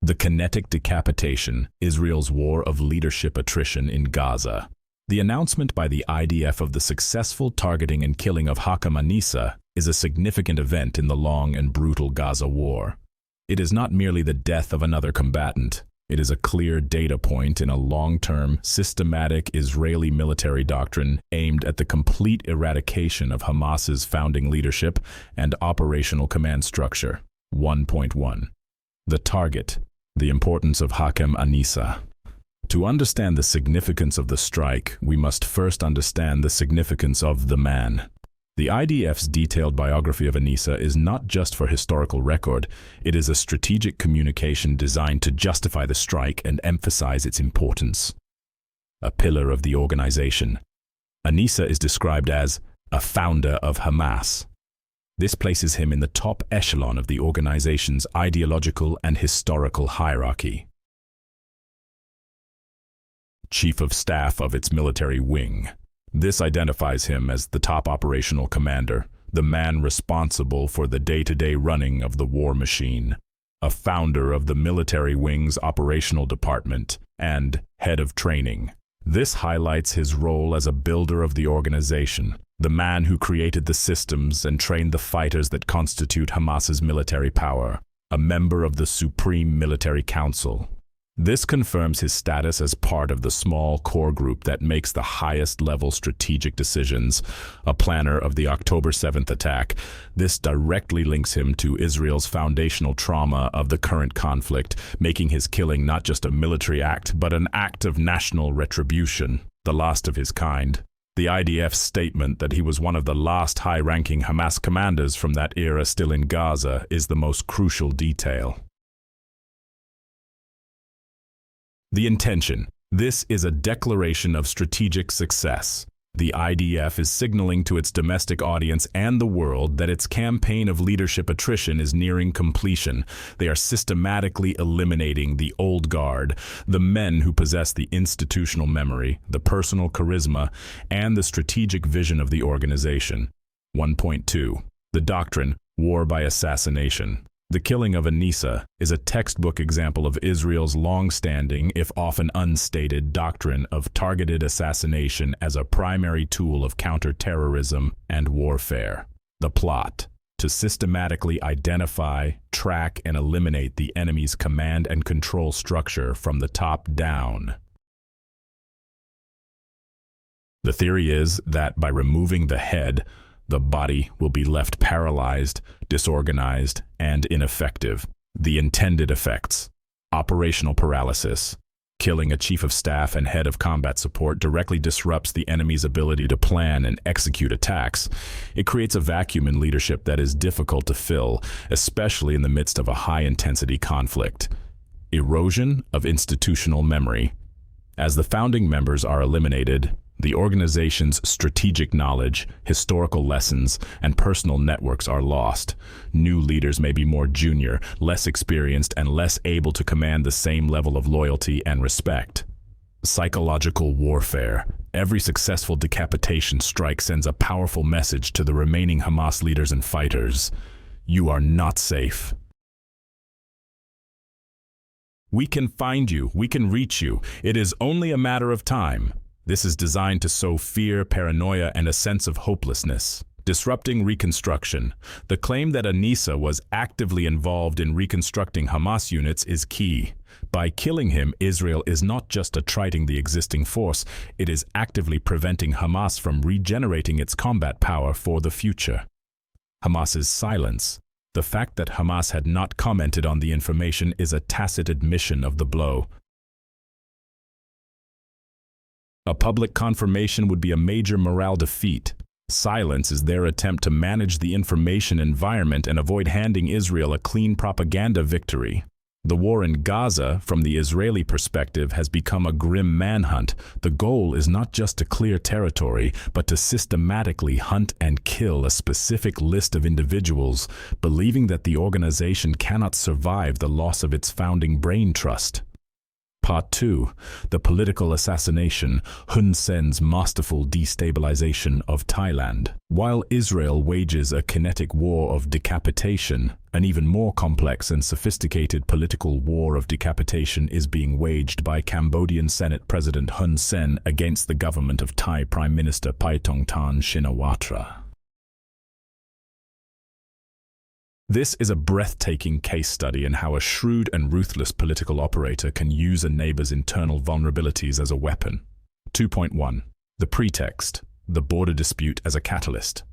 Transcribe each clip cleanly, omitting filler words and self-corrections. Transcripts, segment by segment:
The kinetic decapitation, Israel's war of leadership attrition in Gaza. The announcement by the IDF of the successful targeting and killing of Hakem Anissa is a significant event in the long and brutal Gaza war. It is not merely the death of another combatant. It is a clear data point in a long-term, systematic Israeli military doctrine aimed at the complete eradication of Hamas's founding leadership and operational command structure. 1.1. The target. The importance of Hakem Anissa. To understand the significance of the strike, we must first understand the significance of the man. The IDF's detailed biography of Anissa is not just for historical record, it is a strategic communication designed to justify the strike and emphasize its importance. A pillar of the organization. Anissa is described as a founder of Hamas. This places him in the top echelon of the organization's ideological and historical hierarchy. Chief of Staff of its military wing. This identifies him as the top operational commander, the man responsible for the day-to-day running of the war machine, a founder of the military wing's operational department, and head of training. This highlights his role as a builder of the organization, the man who created the systems and trained the fighters that constitute Hamas's military power, a member of the Supreme Military Council. This confirms his status as part of the small core group that makes the highest-level strategic decisions, a planner of the October 7th attack. This directly links him to Israel's foundational trauma of the current conflict, making his killing not just a military act, but an act of national retribution, the last of his kind. The IDF's statement that he was one of the last high-ranking Hamas commanders from that era still in Gaza is the most crucial detail. The intention. This is a declaration of strategic success. The IDF is signaling to its domestic audience and the world that its campaign of leadership attrition is nearing completion. They are systematically eliminating the old guard, the men who possess the institutional memory, the personal charisma, and the strategic vision of the organization. 1.2. The doctrine, war by assassination. The killing of Anissa is a textbook example of Israel's long-standing, if often unstated, doctrine of targeted assassination as a primary tool of counter-terrorism and warfare. The plot: to systematically identify, track, and eliminate the enemy's command and control structure from the top down. The theory is that by removing the head, the body will be left paralyzed, disorganized, and ineffective. The intended effects: operational paralysis. Killing a chief of staff and head of combat support directly disrupts the enemy's ability to plan and execute attacks. It creates a vacuum in leadership that is difficult to fill, especially in the midst of a high-intensity conflict. Erosion of institutional memory. As the founding members are eliminated, the organization's strategic knowledge, historical lessons, and personal networks are lost. New leaders may be more junior, less experienced, and less able to command the same level of loyalty and respect. Psychological warfare. Every successful decapitation strike sends a powerful message to the remaining Hamas leaders and fighters. You are not safe. We can find you. We can reach you. It is only a matter of time. This is designed to sow fear, paranoia, and a sense of hopelessness. Disrupting reconstruction. The claim that Anissa was actively involved in reconstructing Hamas units is key. By killing him, Israel is not just attriting the existing force, it is actively preventing Hamas from regenerating its combat power for the future. Hamas's silence. The fact that Hamas had not commented on the information is a tacit admission of the blow. A public confirmation would be a major morale defeat. Silence is their attempt to manage the information environment and avoid handing Israel a clean propaganda victory. The war in Gaza, from the Israeli perspective, has become a grim manhunt. The goal is not just to clear territory, but to systematically hunt and kill a specific list of individuals, believing that the organization cannot survive the loss of its founding brain trust. Part 2. The political assassination, Hun Sen's masterful destabilization of Thailand. While Israel wages a kinetic war of decapitation, an even more complex and sophisticated political war of decapitation is being waged by Cambodian Senate President Hun Sen against the government of Thai Prime Minister Paetongtarn Shinawatra. This is a breathtaking case study in how a shrewd and ruthless political operator can use a neighbor's internal vulnerabilities as a weapon. 2.1. The pretext, the border dispute as a catalyst.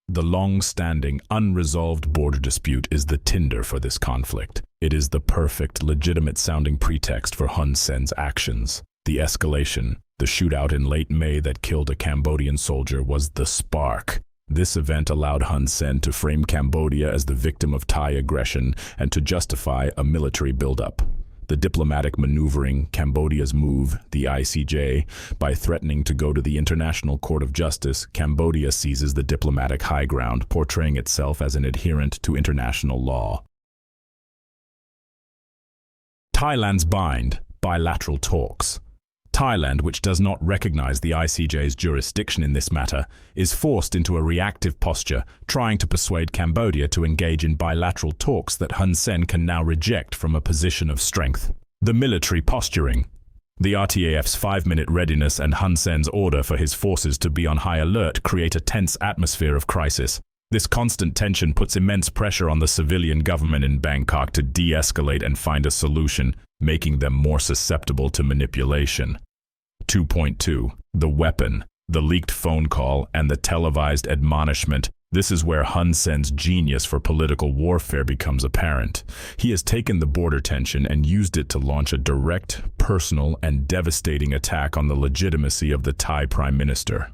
The long-standing, unresolved border dispute is the tinder for this conflict. It is the perfect, legitimate-sounding pretext for Hun Sen's actions. The escalation, the shootout in late May that killed a Cambodian soldier, was the spark. This event allowed Hun Sen to frame Cambodia as the victim of Thai aggression and to justify a military buildup. The diplomatic maneuvering, Cambodia's move, the ICJ, by threatening to go to the International Court of Justice, Cambodia seizes the diplomatic high ground, portraying itself as an adherent to international law. Thailand's bilateral talks. Thailand, which does not recognize the ICJ's jurisdiction in this matter, is forced into a reactive posture, trying to persuade Cambodia to engage in bilateral talks that Hun Sen can now reject from a position of strength. The military posturing. The RTAF's 5-minute readiness and Hun Sen's order for his forces to be on high alert create a tense atmosphere of crisis. This constant tension puts immense pressure on the civilian government in Bangkok to de-escalate and find a solution, making them more susceptible to manipulation. 2.2. The weapon, the leaked phone call, and the televised admonishment. This is where Hun Sen's genius for political warfare becomes apparent. He has taken the border tension and used it to launch a direct, personal, and devastating attack on the legitimacy of the Thai Prime Minister.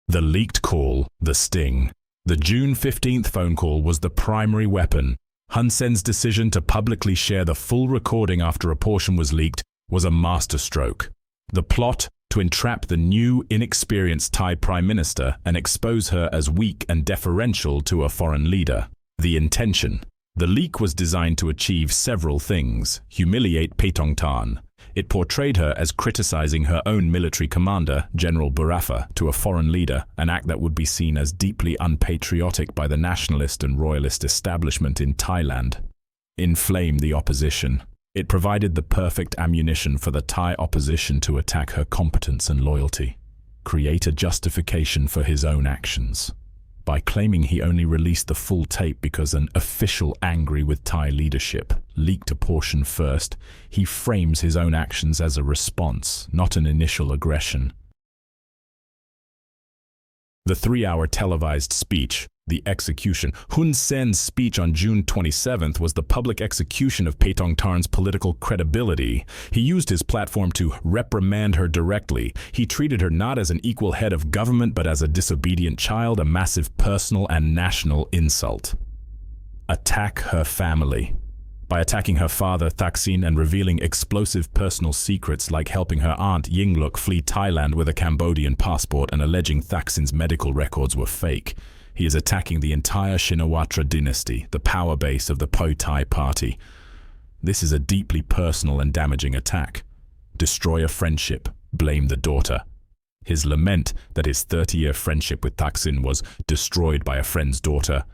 The leaked call, the sting. The June 15th phone call was the primary weapon. Hun Sen's decision to publicly share the full recording after a portion was leaked was a masterstroke. The plot to entrap the new, inexperienced Thai Prime Minister and expose her as weak and deferential to a foreign leader. The intention. The leak was designed to achieve several things. Humiliate Paetongtarn. It portrayed her as criticizing her own military commander, General Barafa, to a foreign leader, an act that would be seen as deeply unpatriotic by the nationalist and royalist establishment in Thailand. Inflame the opposition. It provided the perfect ammunition for the Thai opposition to attack her competence and loyalty. Create a justification for his own actions. By claiming he only released the full tape because an official angry with Thai leadership leaked a portion first, he frames his own actions as a response, not an initial aggression. The 3-hour televised speech, the execution. Hun Sen's speech on June 27th was the public execution of Paetongtarn's political credibility. He used his platform to reprimand her directly. He treated her not as an equal head of government but as a disobedient child, a massive personal and national insult. Attack her family. By attacking her father, Thaksin, and revealing explosive personal secrets like helping her aunt Yingluck flee Thailand with a Cambodian passport and alleging Thaksin's medical records were fake, he is attacking the entire Shinawatra dynasty, the power base of the Pheu Thai party. This is a deeply personal and damaging attack. Destroy a friendship, blame the daughter. His lament that his 30-year friendship with Thaksin was destroyed by a friend's daughter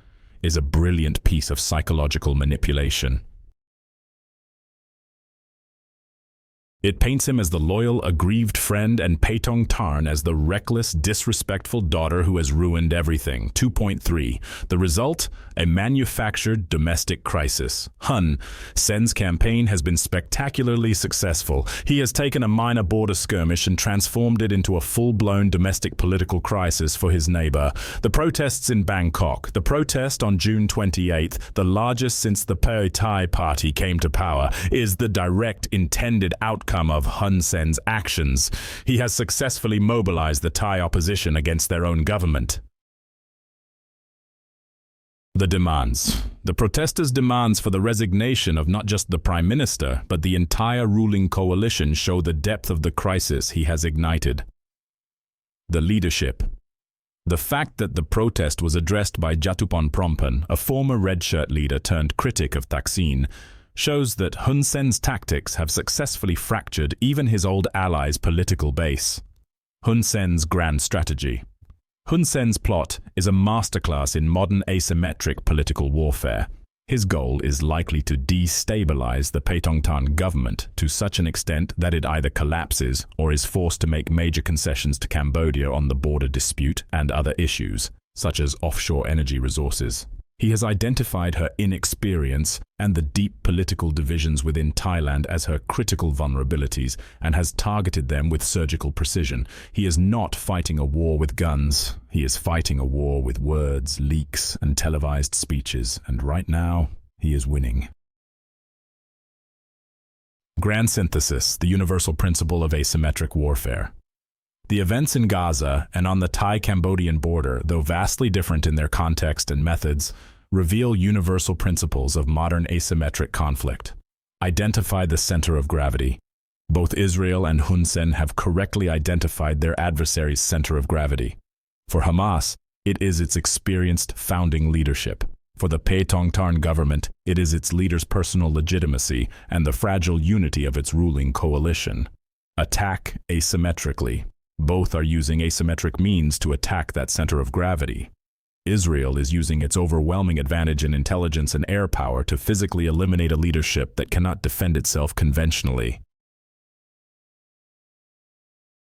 is a brilliant piece of psychological manipulation. It paints him as the loyal, aggrieved friend and Paetongtarn as the reckless, disrespectful daughter who has ruined everything. 2.3. The result? A manufactured domestic crisis. Hun Sen's campaign has been spectacularly successful. He has taken a minor border skirmish and transformed it into a full-blown domestic political crisis for his neighbor. The protests in Bangkok. The protest on June 28th, the largest since the Pheu Thai party came to power, is the direct intended outcome of Hun Sen's actions. He has successfully mobilized the Thai opposition against their own government. The demands. The protesters' demands for the resignation of not just the Prime Minister, but the entire ruling coalition show the depth of the crisis he has ignited. The leadership. The fact that the protest was addressed by Jatuphon Phromphan, a former red shirt leader turned critic of Thaksin, shows that Hun Sen's tactics have successfully fractured even his old allies' political base. Hun Sen's grand strategy. Hun Sen's plot is a masterclass in modern asymmetric political warfare. His goal is likely to destabilize the Paetongtarn government to such an extent that it either collapses or is forced to make major concessions to Cambodia on the border dispute and other issues, such as offshore energy resources. He has identified her inexperience and the deep political divisions within Thailand as her critical vulnerabilities and has targeted them with surgical precision. He is not fighting a war with guns. He is fighting a war with words, leaks, and televised speeches, and right now, he is winning. Grand synthesis, the universal principle of asymmetric warfare. The events in Gaza and on the Thai-Cambodian border, though vastly different in their context and methods, reveal universal principles of modern asymmetric conflict. Identify the center of gravity. Both Israel and Hun Sen have correctly identified their adversary's center of gravity. For Hamas, it is its experienced founding leadership. For the Paetongtarn government, it is its leader's personal legitimacy and the fragile unity of its ruling coalition. Attack asymmetrically. Both are using asymmetric means to attack that center of gravity. Israel is using its overwhelming advantage in intelligence and air power to physically eliminate a leadership that cannot defend itself conventionally.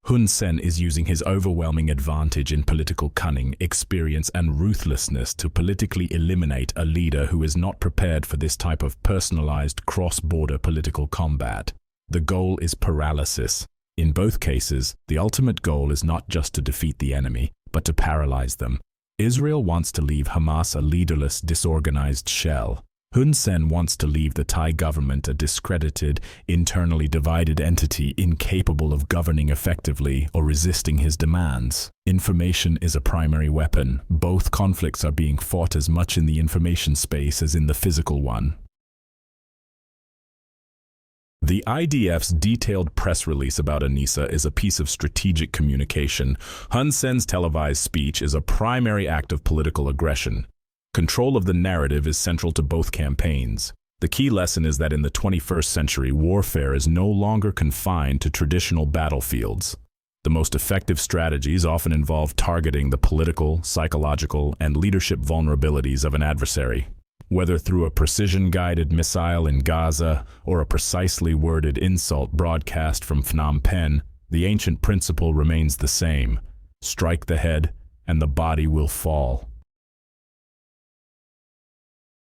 Hun Sen is using his overwhelming advantage in political cunning, experience, and ruthlessness to politically eliminate a leader who is not prepared for this type of personalized cross-border political combat. The goal is paralysis. In both cases, the ultimate goal is not just to defeat the enemy, but to paralyze them. Israel wants to leave Hamas a leaderless, disorganized shell. Hun Sen wants to leave the Thai government a discredited, internally divided entity incapable of governing effectively or resisting his demands. Information is a primary weapon. Both conflicts are being fought as much in the information space as in the physical one. The IDF's detailed press release about Anissa is a piece of strategic communication. Hun Sen's televised speech is a primary act of political aggression. Control of the narrative is central to both campaigns. The key lesson is that in the 21st century, warfare is no longer confined to traditional battlefields. The most effective strategies often involve targeting the political, psychological, and leadership vulnerabilities of an adversary. Whether through a precision-guided missile in Gaza or a precisely worded insult broadcast from Phnom Penh, the ancient principle remains the same: strike the head and the body will fall.